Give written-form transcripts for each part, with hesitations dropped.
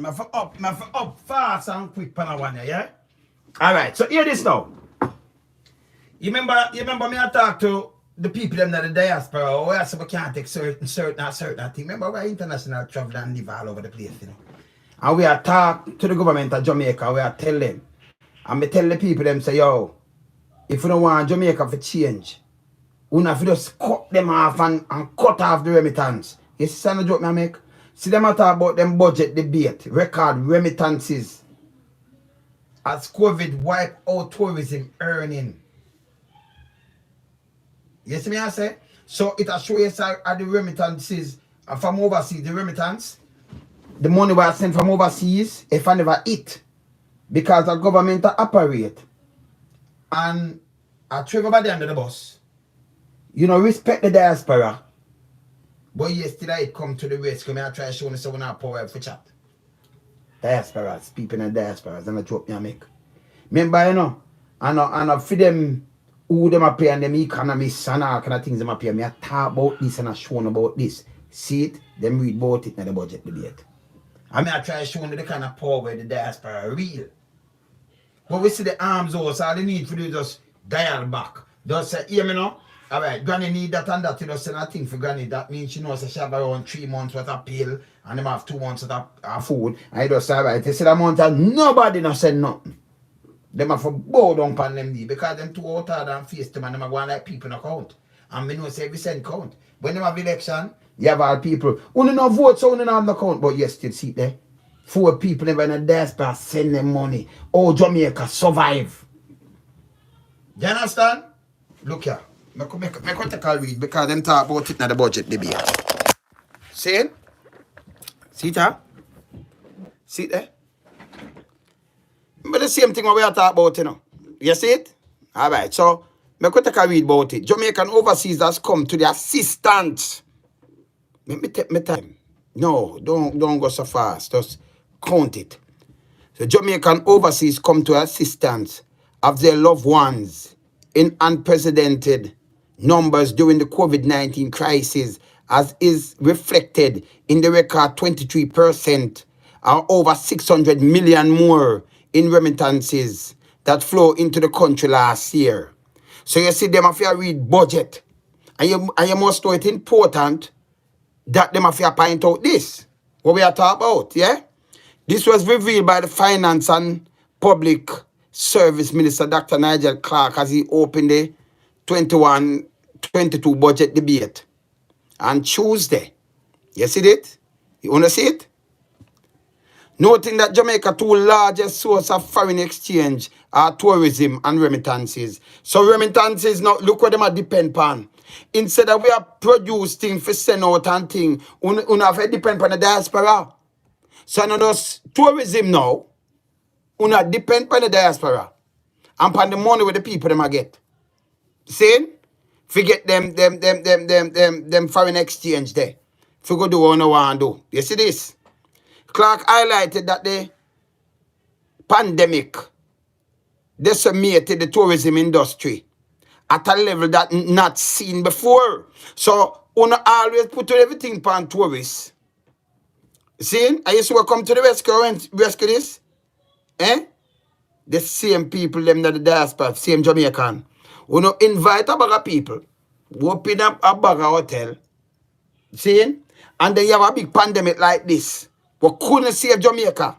Up fast and quick pan one, yeah? Alright, so hear this now. You remember me I talk to the people them that the diaspora or where we can't take certain thing. Remember we're international travel and live all over the place, you know. And we are talk to the government of Jamaica, we are tell them. And we tell the people them say, yo, if you don't want Jamaica to change, we have to just cut them off and cut off the remittance. You see some joke me I make? See them talk about them budget debate, record remittances as COVID wipe out tourism earning. You see me I say? So it will show you the remittances from overseas, the remittance, the money was sent from overseas, if I never eat, because the government operate. And I throw everybody under the bus. You know, respect the diaspora. But yesterday it come to the rescue. I try to show you someone our power for chat. Diasporas, people in the diasporas, and I joke me I make. Remember, you know, and for them who them appear and them economists and all kind of things them appear. Me I talk about this and I show about this. See it, them read about it in the budget debate. I mean I try to show you the kind of power where the diaspora real. But we see the arms also, all they need for do is just dial back. Just say, hear me now? Alright, granny need that and that, you know, send a thing for granny. That means she knows she have around 3 months worth of pill and them have 2 months worth of food. And you just say, alright, you see that month and nobody not send nothing. Them have to bow down upon them because them too out hard and face them and them are going like people in count. And me know say every cent count. When them have election, you have all people. Only no vote, so only no have no count, but you still see there. 4 people in the diaspora send them money. Oh, Jamaica survive. You understand? Look here. I take a read because them talk about it in the budget debate. See it? See it, huh? See it there? But the same thing what we are talking about, you know. You see it? Alright, so I take a read about it. Jamaican overseas has come to the assistance. Let me take my time. No, don't go so fast. Just count it. So Jamaican overseas come to assistance of their loved ones in unprecedented numbers during the COVID-19 crisis, as is reflected in the record 23% or over 600 million more in remittances that flow into the country last year. So you see them have to read budget. And you must know it important that them have to point out this. What we are talking about, yeah? This was revealed by the Finance and Public Service Minister, Dr. Nigel Clarke, as he opened the 21-22 budget debate on Tuesday. You see it? You want to see it? Noting that Jamaica's 2 largest source of foreign exchange are tourism and remittances. So remittances, now look what them are depend upon. Instead of we are produce things for send out and things, we have to depend on the diaspora. So now those tourism now, we not depend on the diaspora and upon the money with the people them get. See? Forget them foreign exchange there. If you go do what you want to do. You see this? Clarke highlighted that the pandemic decimated the tourism industry at a level that not seen before. So, we always put everything upon tourists. See? And you see what come to the rescue this? Eh? The same people, them that the diaspora, same Jamaican. We no invite a bag of people, open up a bag of hotel, see? And then you have a big pandemic like this. We couldn't save Jamaica.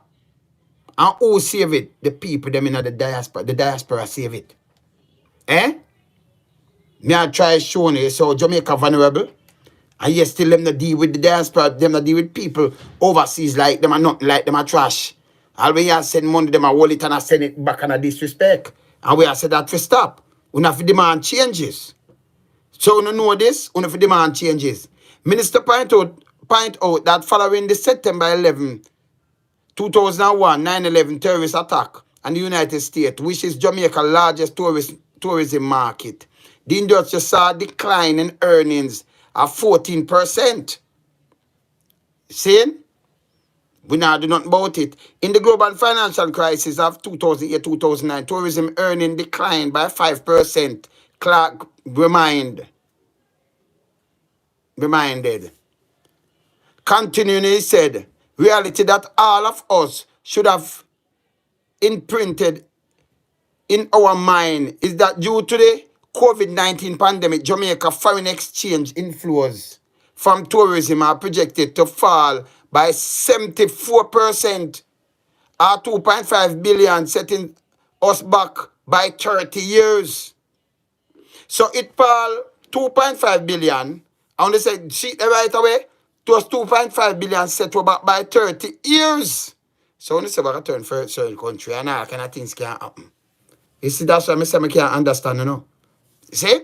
And who save it? The people, them in the diaspora. The diaspora save it. Eh? Me I try showing you so Jamaica vulnerable. And yes, still them not deal with the diaspora, them not deal with people overseas like them are not like them are trash. All we have send money, them a hold it and I send it back and a disrespect. And we have said that to stop. We have to demand changes. So we know this, we have to demand changes. Minister point out that following the September 11, 2001, 9/11 terrorist attack on the United States, which is Jamaica's largest tourism market, the industry saw a decline in earnings of 14%. See? We now do nothing about it. In the global financial crisis of 2008-2009, tourism earning declined by 5%. Clarke reminded. Continuing, he said, reality that all of us should have imprinted in our mind is that due to the COVID-19 pandemic, Jamaica foreign exchange inflows from tourism are projected to fall by 74%, or 2.5 billion, setting us back by 30 years. So it fall 2.5 billion. I want to say, see right away, it was 2.5 billion set back by 30 years. So when you say about a turn for a certain country, and all kind of things can happen. You see, that's why I say I can't understand, you know. See?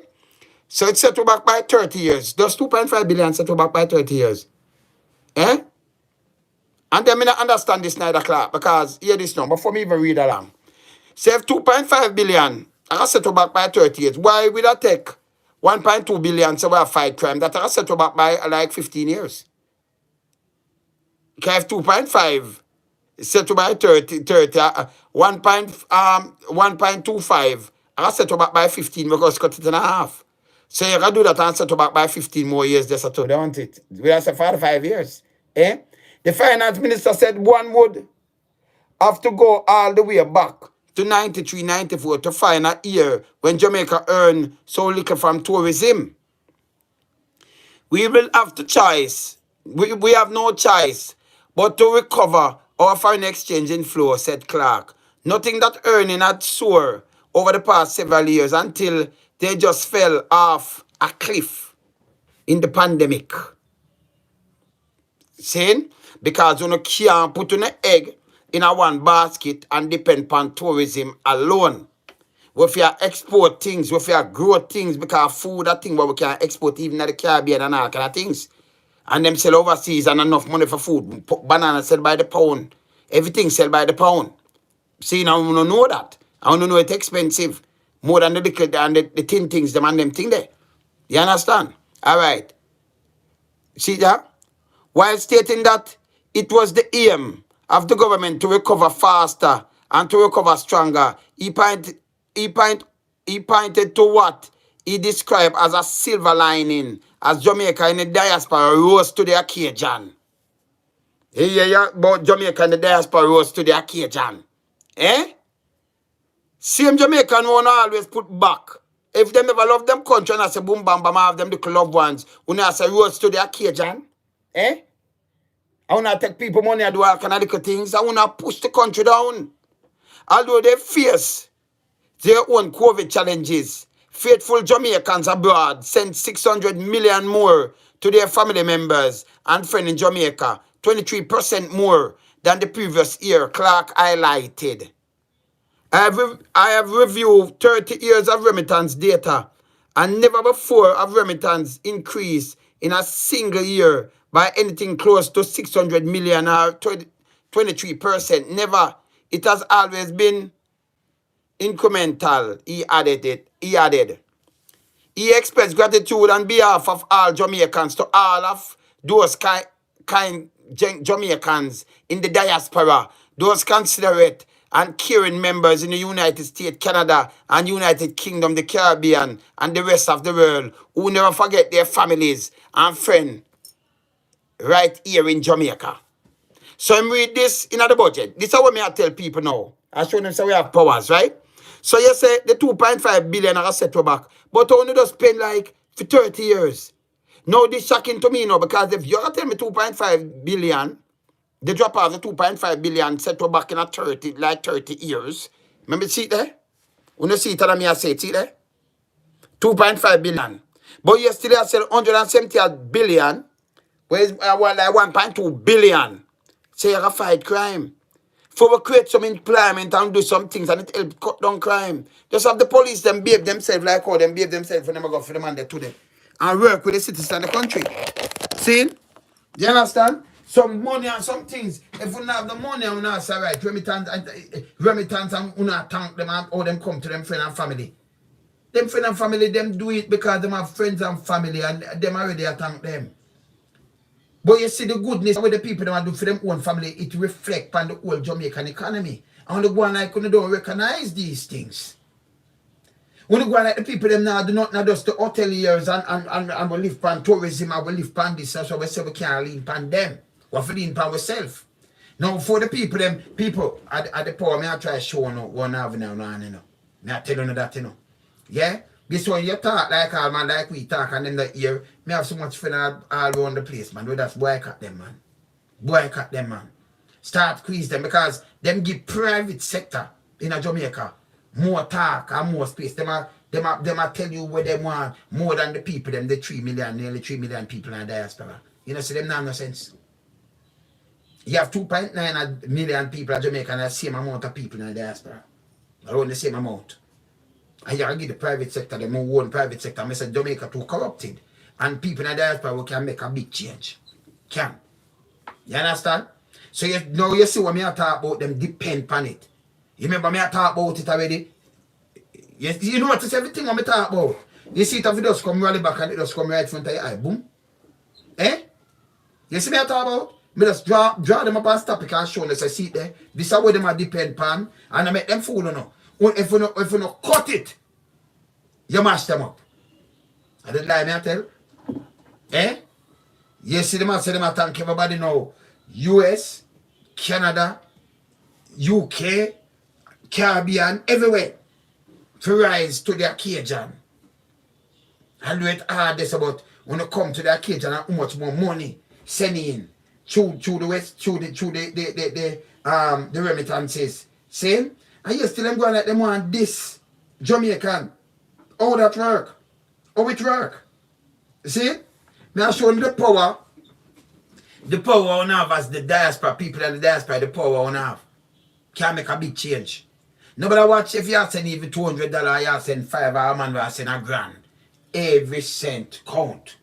So it's set back by 30 years. Those 2.5 billion set back by 30 years. Eh? And then I don't understand this neither, Clarke, because hear this now, before me even read along. Save 2.5 billion, I got set back by 30 years. Why would I take 1.2 billion so we fight crime that I got set back by like 15 years? Because 2.5 set by 1.25, I got set back by 15 because cut it in half. So you can do that and set back by 15 more years, just at all, don't it? We have 45 years. Eh? The finance minister said one would have to go all the way back to 93, 94 to find a year when Jamaica earned so little from tourism. We will have to choice. We have no choice but to recover our foreign exchange inflow, said Clarke. Nothing that earning had soared over the past several years until they just fell off a cliff in the pandemic. Saying? Because you can't put an egg in a one basket and depend on tourism alone. If you export things, if you grow things, because food are thing where we can export even at the Caribbean and all kind of things. And them sell overseas and enough money for food. Banana sell by the pound. Everything sell by the pound. See, now we don't know that. I don't know it's expensive. More than the thin things, them and them thing there. You understand? All right. See that? While stating that it was the aim of the government to recover faster and to recover stronger, he pointed to what he described as a silver lining as Jamaica in the diaspora rose to the occasion. Yeah, but Jamaica in the diaspora rose to the occasion. Eh? Same Jamaican won't always put back. If them ever love them country and I say boom bam bam, I have them the loved ones, when I say rose to the occasion. Eh? I want to take people money and do all kind of little things. I want to push the country down. Although they face their own COVID challenges, faithful Jamaicans abroad sent 600 million more to their family members and friends in Jamaica, 23% more than the previous year, Clarke highlighted. I have reviewed 30 years of remittance data, and never before have remittance increased in a single year by anything close to 600 million or 23%. Never. It has always been incremental, he added. He expressed gratitude on behalf of all Jamaicans to all of those kind Jamaicans in the diaspora, those considerate and caring members in the United States, Canada, and United Kingdom, the Caribbean, and the rest of the world, who never forget their families and friends right here in Jamaica. So I'm read this in the budget. This is what I tell people now. I show them say we have powers, right? So you say the 2.5 billion are set back, but only just spend like for 30 years. Now this shocking to me now, because if you're tell me 2.5 billion, they drop off the 2.5 billion set back in a 30 years. Remember see it there? When you see it, and I say see it there? 2.5 billion. But you still have 170 billion, whereas like 1.2 billion. So you have fight crime. For we create some employment and do some things and it help cut down crime. Just have the police them behave themselves like how them behave themselves when they go for the mandate to them. And work with the citizens of the country. See? Do you understand? Some money and some things. If we don't have the money, we not say right. Remittance and we not thank them and how them come to them friend and family. Them friend and family, them do it because them have friends and family and them already thank them. But you see the goodness with the people that do for them own family, it reflects on the whole Jamaican economy. And when they go on like when they don't recognize these things. When they go on like the people them now do not just the hoteliers and we live on tourism and we live on this, so we say we can't live on them. What for lean power self. Now for the people, them people at the power, me I try to show no one avenue now, you know. Me I tell you that, you know. Yeah? This one you talk like all man, like we talk, and then the ear, me have so much fun all around the place, man. We just boycott them, man. Boycott them, man. Start squeeze them because them give private sector in a Jamaica more talk and more space. Them a tell you what they want more than the people, them the 3 million, nearly 3 million people in the diaspora. You know, so them not no sense. You have 2.9 million people in Jamaica and the same amount of people in the diaspora. Around the same amount. And you can give the private sector, the more own private sector. I say Jamaica too corrupted. And people in the diaspora who can make a big change. Can. You understand? So now you see what me I talk about, them depend on it. You remember me I talk about it already? You know what is everything what me talk about. You see it if it just come rally back and it just come right in front of your eye. Boom. Eh? You see me I talk about? Me just draw them up and stop it and show them. So see it there. This is where them are depend on. And I make them fool, you know. If you not cut it, you mash them up. I didn't lie, me I tell. Eh? You see them I say them I thank everybody now. US, Canada, UK, Caribbean, everywhere. To rise to the occasion. And do it hard this about when you come to the occasion and how much more money sending in through the west, through the remittances. See? And you still them going like them want this Jamaican. How that work? How it work? See? Now show them the power. The power on have as the diaspora, people in the diaspora, the power on have. Can make a big change. Nobody watch if you send even $200, you send $5 a man, you send $1,000. Every cent count.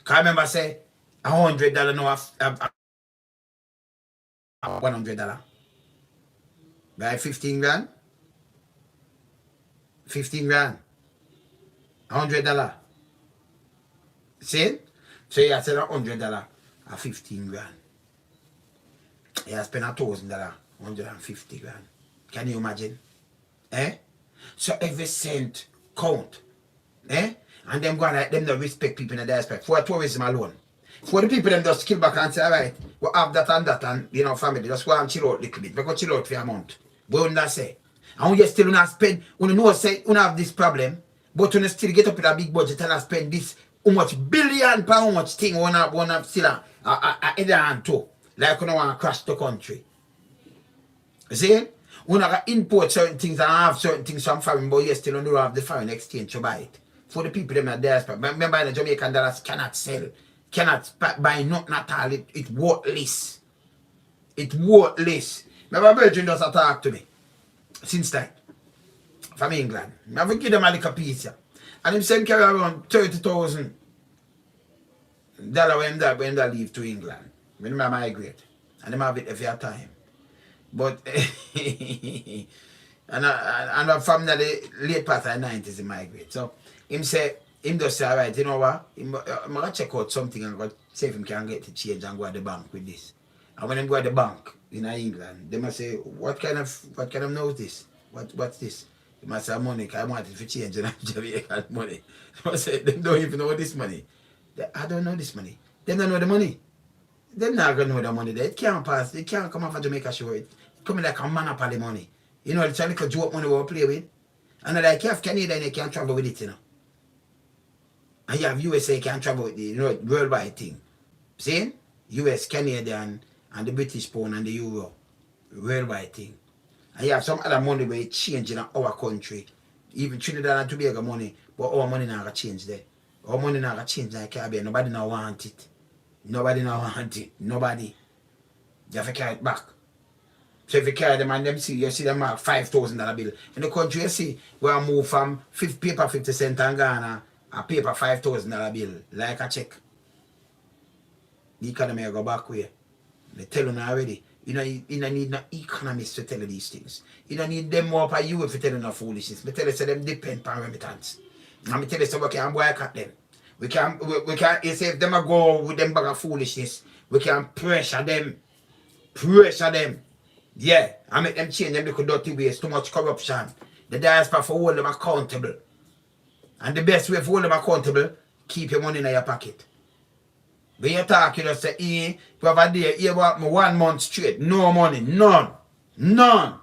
Can I remember say $100 now $100. By 15 grand? 15 grand. $100. See? So you send $100 at 15 grand. You spend $1,000, 150 grand. Can you imagine? Eh? So every cent count. Eh? And them go like them don't respect people in the diaspora. For tourism alone. For the people them just kill back and say, alright, we have that and you know, family, just go and chill out a little bit. We go chill out for a month. But when that say, and when you still not spend, when you know say you have this problem, but when you still get up with a big budget and spend this how much billion per how much thing one have still a hand too. Like you don't want to crash the country. See? We not import certain things and have certain things from foreign, but you still don't have the foreign exchange to buy it. For the people them in the diaspora. Remember the Jamaican dollars cannot sell. Cannot buy nothing at all. It's worthless. It's worthless. Remember Virgin does talk to me. Since that. From England. I have to give them a little piece. Yeah. And him send carry around $30,000 when they leave to England. When they migrate. And they have it every time. But and from the late part of the 90s he migrate. So him just say, alright, you know what? I'm gonna check out something and go see if him can get the change and go at the bank with this. And when him go at the bank in England, they must say, what kind of note this? What's this? He must say money, because I want it for change in Jamaican money. They must say, they don't even know this money. I don't know this money. They don't know the money. They're not gonna know the money there. It can't pass. It can't come off of Jamaica show. It coming like a monopoly money. You know, it's a little joke money we play with. And like you have Canada, you can't travel with it, you know. And you have USA, you can't travel with the, you know, worldwide thing. See? US, Canadian, and the British pound and the euro. Worldwide thing. And you have some other money where it's changing in our country. Even Trinidad and Tobago money, but our money not gonna change there. Our money not gonna change like Caribbean. Nobody now want it. Nobody now want it. Nobody. You have to carry it back. So if you carry them and them see, you see them mark $5,000 bill. In the country you see, we are move from paper 50 cents and Ghana, a paper $5,000 bill, like a check. The economy go back where. They tell you already. You don't need no economists to tell you these things. You don't need them more for you if you tell you no foolishness. I tell you so them depend on remittance. And I tell you so we can boycott them. We can you say if them go with them bag of foolishness, we can pressure them. Pressure them. Yeah. And make them change them because dirty ways, too much corruption. The diaspora for hold them accountable. And the best way for hold them accountable, keep your money in your pocket. When you talk, you just say, you have a day, you want me 1 month straight. No money. None. None.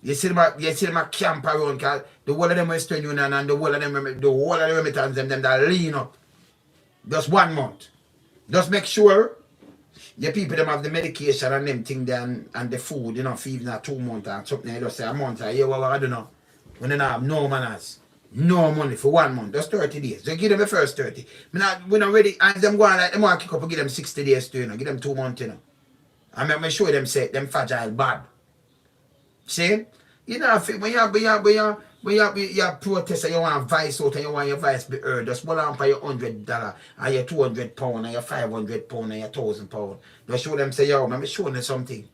You see my camp around, cause the whole of them Western Union and the whole of them, remittance, them that lean up. Just 1 month. Just make sure the people them have the medication and them thing there and the food, for even a 2 months or something. You just say a month or what I don't know. When they don't have no manners. No money for 1 month. Just 30 days. So give them the first 30. We're not ready. And them go on like them want to kick up and give them 60 days too, Give them 2 months, And make sure them say them fragile bad. See? When you protest and you want vice out and you want your vice be heard, just hold on for your $100 and your £200 and your £500 and your £1,000. Just show them say, yo, I'm showing you something.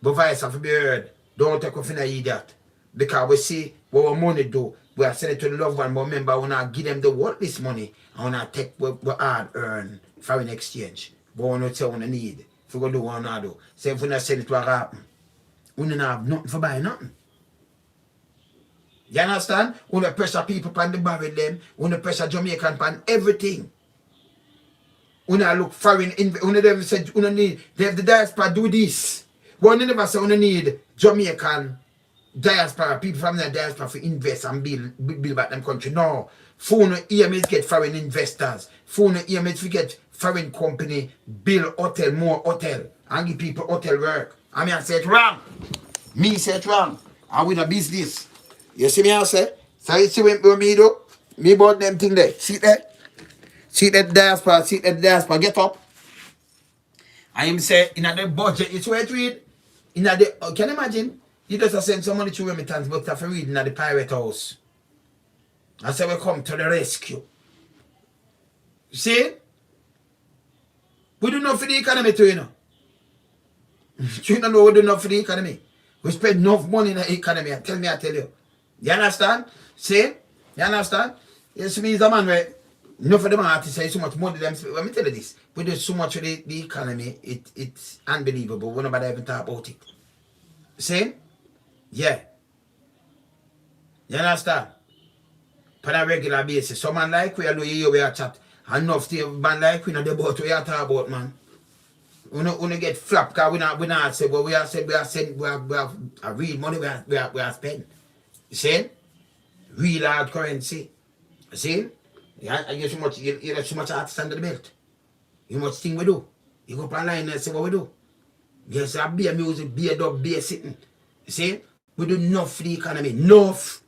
But vice have to be heard. Don't take off in an idiot. Because we see what our money do. We are sending it to the loved one, but remember, we not give them the worthless money and we not take what hard earn foreign exchange. But we not say we need. If we go do what we not do. So if we not send it to a happen, we don't have nothing for buy nothing. You understand? We don't pressure people upon the barrel them. We don't pressure Jamaican upon everything. We don't look foreign. We don't say we don't need. They have the diaspora do this. But we never say we don't need Jamaican diaspora, people from the diaspora for invest and build back them country. No. Phone EMS get foreign investors. Phone EMS get foreign company build hotel, more hotel, and give people hotel work. I mean I say it wrong. Me say it wrong. And with a business. You see me I say? So you see what me do? Me bought them thing there. See there? See that diaspora, get up. I am say in the budget, it's where it read. In the can you imagine? You just send some money to remittance, but have to read in the pirate house. I say we come to the rescue. See? We do not for the economy too, You don't know we do not for the economy. We spend enough money in the economy. I tell you. You understand? See? You understand? You see me as a man where enough of them artists say so much money them. Let me tell you this. We do so much for the economy, it's unbelievable. We nobody even talk about it. See? Yeah. You understand? On a regular basis. Some man like we are doing we are chat. Enough to man like we know the boat we are talking about, man. We get flapped because we not say, but we are a real money we are spend. You see? Real hard currency. You see? Yeah, you have so much artists under the belt. You much thing we do. You go up online and say what we do. Yes, I beer music, beer dub, beer sitting. You see? We do enough for the economy. Enough.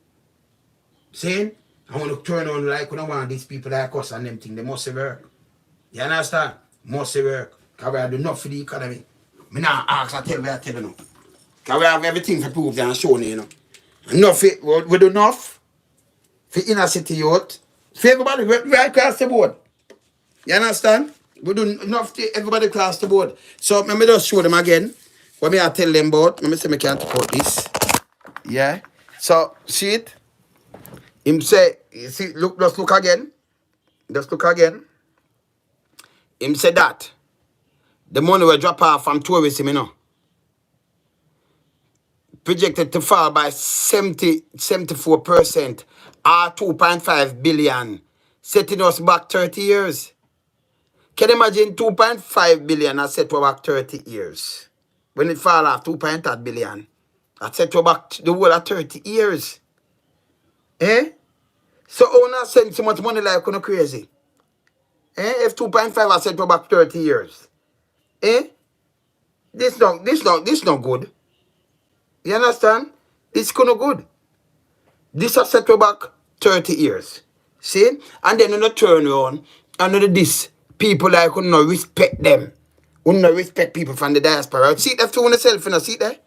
See? I want to turn on like we don't want these people like us and them thing. They must work. You understand? Must work. Because we do enough for the economy. Me not ask, I tell you now. Because we have everything to prove and show you, Enough, we do enough for inner city youth. For everybody, right across the board. You understand? We do enough to everybody across the board. So, let me just show them again. What me I tell them about. Let me see if I can put this. Yeah. So, see it? Him say, you see, just look again. Just look again. Him say that. The money will drop off from tourism, Projected to fall by 74%, or 2.5 billion, setting us back 30 years. Can you imagine 2.5 billion I set you back 30 years? When it fall off 2.8 billion, I set you back the whole of 30 years. Eh? So how not send so much money like you crazy? Eh? If 2.5 I set you back 30 years. Eh? This not good. You understand? It's kind of good. This has set you back 30 years. See? And then you turn around and do this. People like you not respect them. You not respect people from the diaspora. See that for yourself, see there?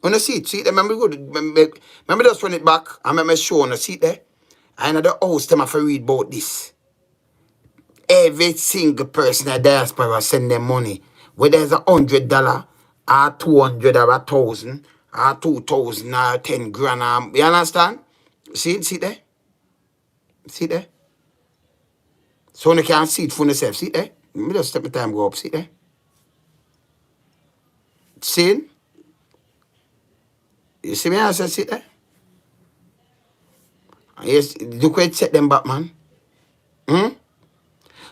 You see it? See it? Remember good. Remember just run it back and remember show you see it there? And the host them have to read about this. Every single person in the diaspora send them money. Whether it's $100 or 200 or 1,000 or 2,000 or 10 grand. You understand? See it? See there? See there? So you can see it for yourself. See there? Let me just step my time go up. See there? See? You see me? I said, see there? Yes, look where it set them back, man.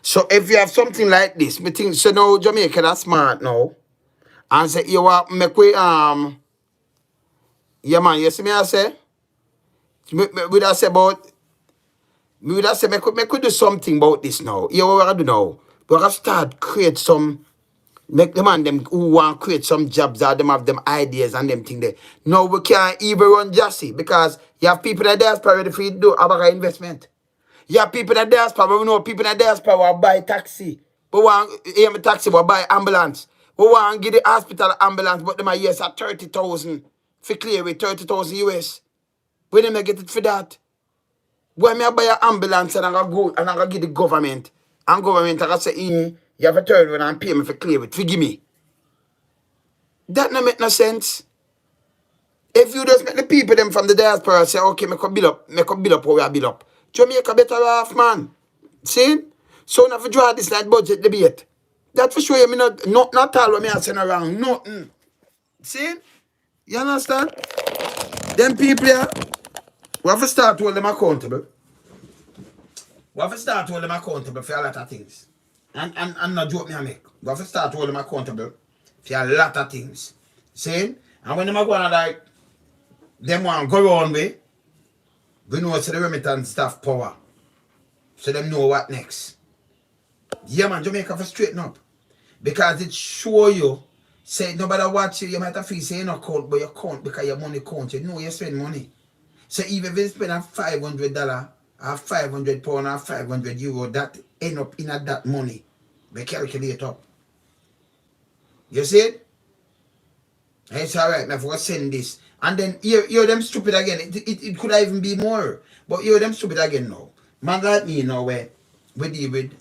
So if you have something like this, me think so now Jamaica that's smart now. And say you want make we yeah man, you see me I say? Would I say about me would I say make we do something about this now. You know what I do now? We gotta start create some make them and them who want to create some jobs or them have them ideas and them thing there. No, we can't even run Jassy because you have people in the diaspora ready for you to do about investment. You have people in the diaspora, we know people in the diaspora will buy taxi. We want aim a taxi, we buy ambulance. We want to give the hospital ambulance, but them are yes at 30,000 for clear with 30,000 US. When them get it for that? When me buy an ambulance and I go and I give the government, and government I go say, you have a third one and pay me for clear it. Forgive me. That no make no sense. If you just make the people them from the diaspora say, okay, make a build up how we are build up. Jamaica better off, man. See? So now if you draw this like budget debate. That for sure you me not all what me are saying around. Nothing. See? You understand? Them people here, we have to start to hold them accountable. We have to start to hold them accountable for a lot of things. And not joke me I make. We have to start to hold them accountable for a lot of things. See? And when them are going like them want to go around way, we know so the remittance staff power. So them know what next. Yeah man, Jamaica for straighten up. Because it show you, say nobody watch you, you might have feel say you not count, but you count because your money count. You know you spend money. So even if you spend a $500 or 500 pound or 500 euro, that end up in that money. We calculate up. You see it? And it's alright, now for send this. And then you them stupid again. It could even be more. But you them stupid again now. Man like me now where we deal with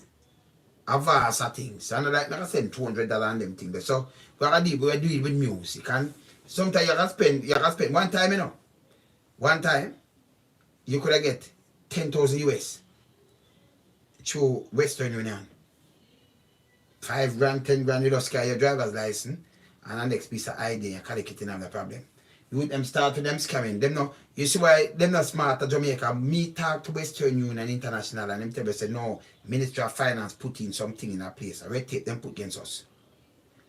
a vast of things. And like I said, $200 and them things. So we do it with music. And sometimes you can spend one time, you know. One time you could get 10,000 US through Western Union. 5 grand, 10 grand, you just carry your driver's license and the next piece of ID, you collect it and have the problem. You them start with them scamming. Them no, you see why them not smart at Jamaica. Me talk to Western Union International and them tell me say no, Ministry of Finance put in something in a place. A red tape them put against us.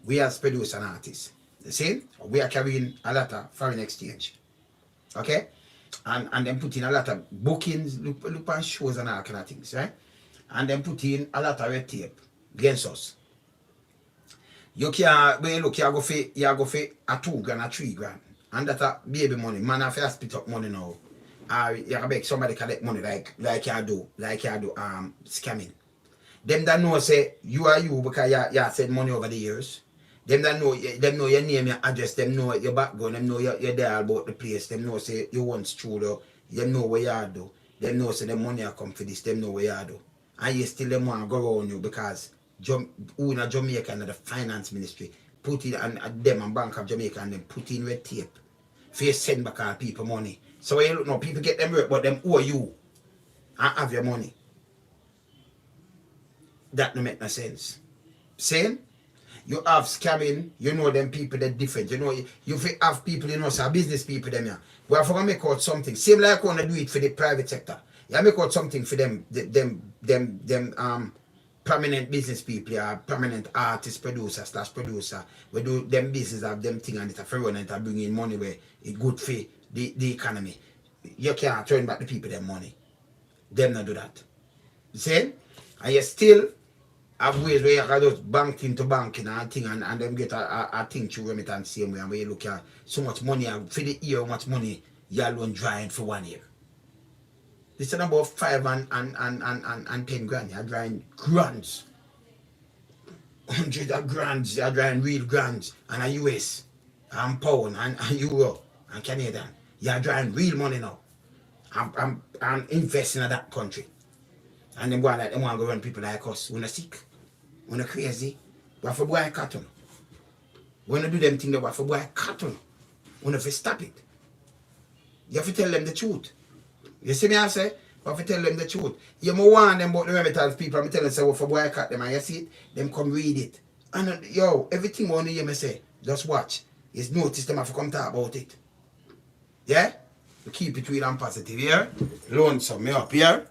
We as producers and artists. The same? We are carrying a lot of foreign exchange. Okay? And then put in a lot of bookings, look on shows and all kind of things, right? And then put in a lot of red tape against us. You can when you look, you go for a 2 grand, a 3 grand. And that's a baby money. Man have to split up money now. You can beg somebody collect money like you do scamming. Them that know say you are you because you send money over the years. Them that know your name, your address, them know your background, them know you're there about the place, them know say you once true, them know where you do. Them know say the money come for this, them know where you do. And you still them want to go around you because who in Jamaica and the finance ministry put it and them and Bank of Jamaica and them put in red tape for you send back our people money. So when you look now, people get them work, but them owe you and have your money. That don't make no sense. Saying you have scamming, you know them people that different. You know you have people, you know, so business people them here. We have to make out something. Same like when I do it for the private sector. You make out something for them prominent business people, prominent artist, producer. We do them business have them thing and it's a free run and it bring in money where it good for the economy. You can't turn back the people their money. Them not do that. You see? And you still have ways where you can just bank thing to banking and thing and them get a thing through remittance same way and where you look at so much money for the year, how much money you alone drawing for 1 year. This is about 5 and 10 grand. You're drawing grands. Hundreds of grands. You're drawing real grands. And a US. And pound. And euro. And Canadian. You're drawing real money now. I'm investing in that country. And them go like them want to go run people like us. We're not sick. We're not crazy. We have to boycott them. When you do them things, we have to boycott them. We have to stop it. You have to tell them the truth. You see me I say? But if you tell them the truth. You more want them about the remittance people, I'm telling them say, well, for boycott them and you see it, them come read it. And yo, everything one you hear me say, just watch. Is notice them have to come talk about it. Yeah? We keep it real and positive here. Lonesome me up here.